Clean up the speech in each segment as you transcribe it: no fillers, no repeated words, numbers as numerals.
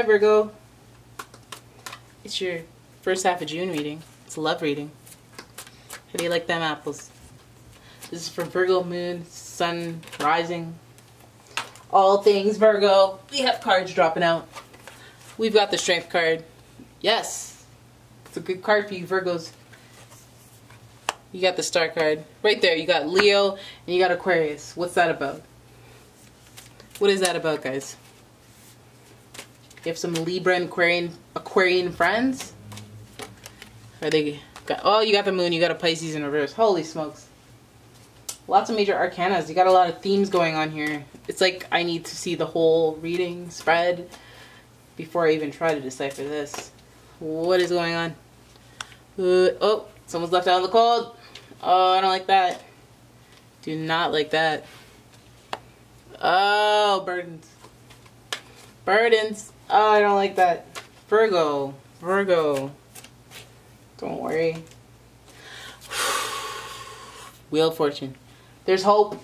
Hi Virgo. It's your first half of June reading. It's a love reading. How do you like them apples? This is for Virgo, Moon, Sun, Rising. All things Virgo. We have cards dropping out. We've got the Strength card. Yes. It's a good card for you Virgos. You got the Star card. Right there. You got Leo and you got Aquarius. What's that about? What is that about, guys? You have some Libra and Aquarian friends? Are they got, oh, you got the Moon, you got a Pisces in reverse. Holy smokes. Lots of major arcanas. You got a lot of themes going on here. It's like I need to see the whole reading spread before I even try to decipher this. What is going on? Oh, someone's left out in the cold. Oh, I don't like that. Do not like that. Oh, burdens. Burdens. Oh, I don't like that. Virgo. Virgo. Don't worry. Wheel of Fortune. There's hope.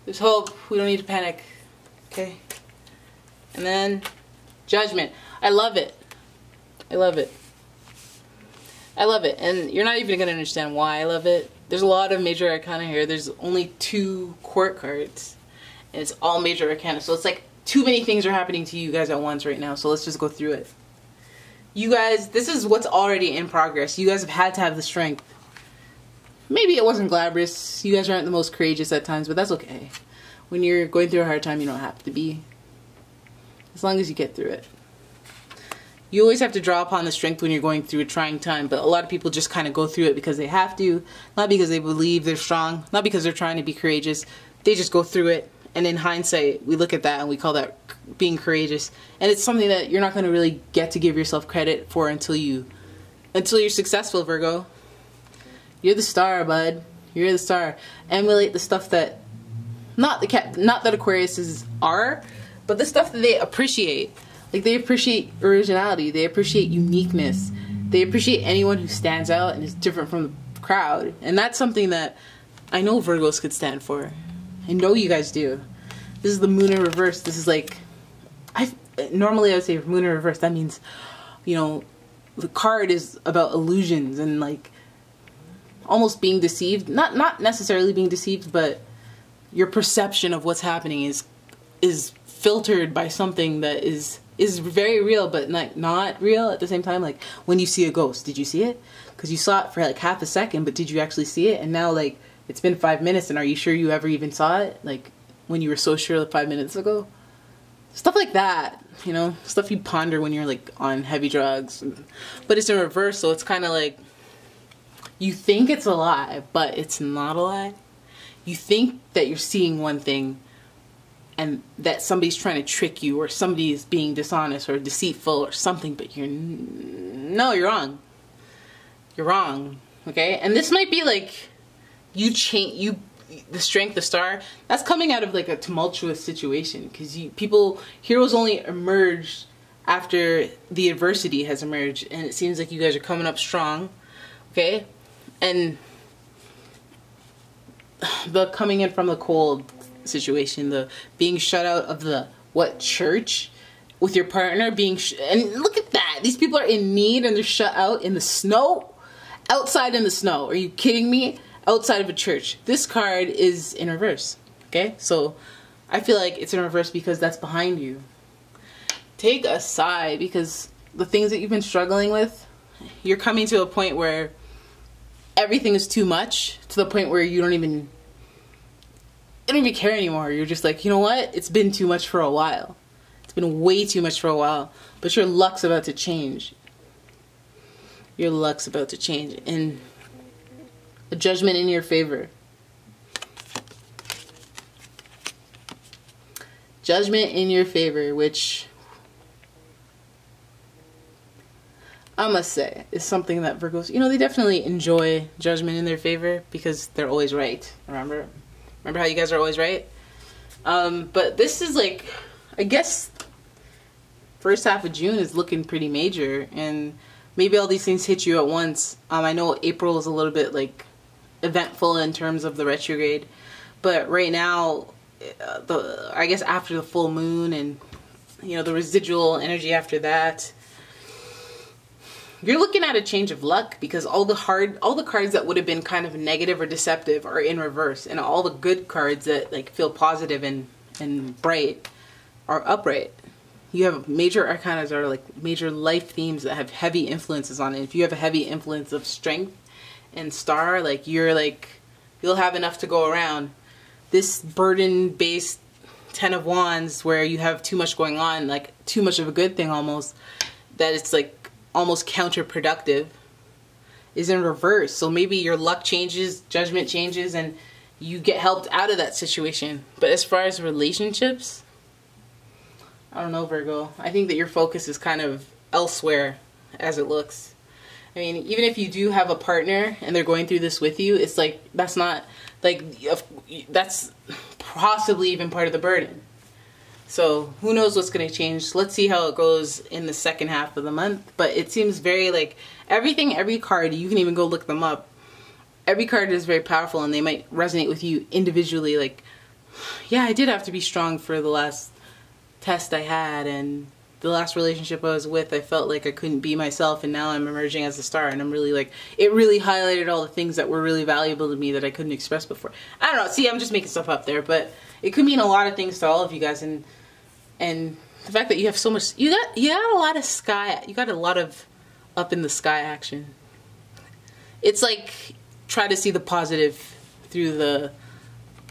There's hope. We don't need to panic. Okay? And then Judgment. I love it. I love it. I love it. And you're not even going to understand why I love it. There's a lot of major arcana here. There's only 2 court cards. And it's all major arcana. So it's like too many things are happening to you guys at once right now. So let's just go through it. You guys, this is what's already in progress. You guys have had to have the strength. Maybe it wasn't glamorous. You guys aren't the most courageous at times, but that's okay. When you're going through a hard time, you don't have to be. As long as you get through it. You always have to draw upon the strength when you're going through a trying time, but a lot of people just kind of go through it because they have to. Not because they believe they're strong. Not because they're trying to be courageous. They just go through it. And in hindsight, we look at that and we call that being courageous. And it's something that you're not going to really get to give yourself credit for until you're successful, Virgo. You're the star, bud. You're the star. Emulate the stuff that, not that Aquariuses are, but the stuff that they appreciate. Like, they appreciate originality. They appreciate uniqueness. They appreciate anyone who stands out and is different from the crowd. And that's something that I know Virgos could stand for. I know you guys do. This is the Moon in reverse. This is like, normally I would say Moon in reverse. That means, you know, the card is about illusions and like almost being deceived. Not necessarily being deceived, but your perception of what's happening is filtered by something that is very real, but not real at the same time. Like when you see a ghost, did you see it? Because you saw it for like half a second, but did you actually see it? And now like, it's been 5 minutes, and are you sure you ever even saw it? Like, when you were so sure like 5 minutes ago? Stuff like that, you know? Stuff you ponder when you're, like, on heavy drugs. But it's in reverse, so it's kind of like, you think it's a lie, but it's not a lie. You think that you're seeing one thing, and that somebody's trying to trick you, or somebody is being dishonest, or deceitful, or something, but no, you're wrong. You're wrong, okay? And this might be, like, the strength, the star, that's coming out of like a tumultuous situation, because heroes only emerge after the adversity has emerged, and it seems like you guys are coming up strong, okay? And the coming in from the cold situation, the being shut out of the church with your partner, and look at that, these people are in need and they're shut out in the snow, outside in the snow. Are you kidding me? Outside of a church. This card is in reverse. Okay? So I feel like it's in reverse because that's behind you. Take a side, because the things that you've been struggling with, you're coming to a point where everything is too much, to the point where you don't even care anymore. You're just like, you know what? It's been too much for a while. It's been way too much for a while. But your luck's about to change. Your luck's about to change. And a judgment in your favor. Judgment in your favor, which I must say is something that Virgos, you know, they definitely enjoy judgment in their favor because they're always right. Remember how you guys are always right? But this is like, I guess, first half of June is looking pretty major, and maybe all these things hit you at once. I know April is a little bit like eventful in terms of the retrograde, but right now, I guess after the full moon and you know, the residual energy after that. You're looking at a change of luck because all the cards that would have been kind of negative or deceptive are in reverse, and all the good cards that like feel positive and bright are upright. You have major arcana that are like major life themes that have heavy influences on it. If you have a heavy influence of strength and star, like you'll have enough to go around. This burden-based 10 of Wands where you have too much going on, like too much of a good thing almost, that it's like almost counterproductive, is in reverse. So maybe your luck changes, judgment changes, and you get helped out of that situation. But as far as relationships, I don't know, Virgo. I think that your focus is kind of elsewhere as it looks. I mean, even if you do have a partner and they're going through this with you, it's like, that's not, like, that's possibly even part of the burden. So who knows what's going to change. Let's see how it goes in the second half of the month. But it seems very like every card, you can even go look them up. Every card is very powerful and they might resonate with you individually. Like, yeah, I did have to be strong for the last test I had, and the last relationship I was with, I felt like I couldn't be myself, and now I'm emerging as a star, and I'm really like, it really highlighted all the things that were really valuable to me that I couldn't express before. I don't know, see, I'm just making stuff up there, but it could mean a lot of things to all of you guys, and the fact that you have so much, you got a lot of sky, you got a lot of up in the sky action. It's like, try to see the positive through the,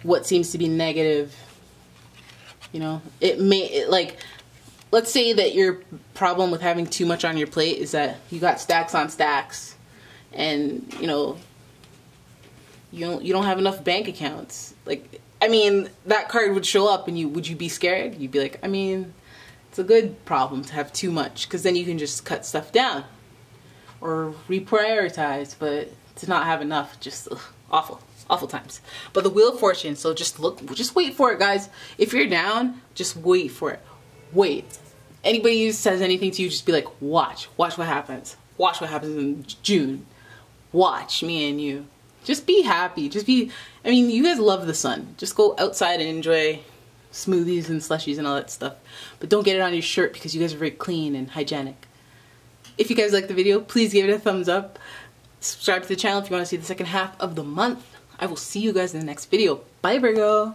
what seems to be negative. You know, like, let's say that your problem with having too much on your plate is that you got stacks on stacks, and you know, you don't have enough bank accounts. Like, I mean, that card would show up, and would you be scared? You'd be like, I mean, it's a good problem to have too much, because then you can just cut stuff down or reprioritize. But to not have enough, just awful times. But the Wheel of Fortune, so just wait for it, guys. If you're down, just wait for it. Wait. Anybody who says anything to you, just be like, watch what happens. Watch what happens in June. Watch me and you. Just be happy. Just be, I mean, you guys love the sun. Just go outside and enjoy smoothies and slushies and all that stuff. But don't get it on your shirt because you guys are very clean and hygienic. If you guys like the video, please give it a thumbs up. Subscribe to the channel if you want to see the second half of the month. I will see you guys in the next video. Bye, Virgo.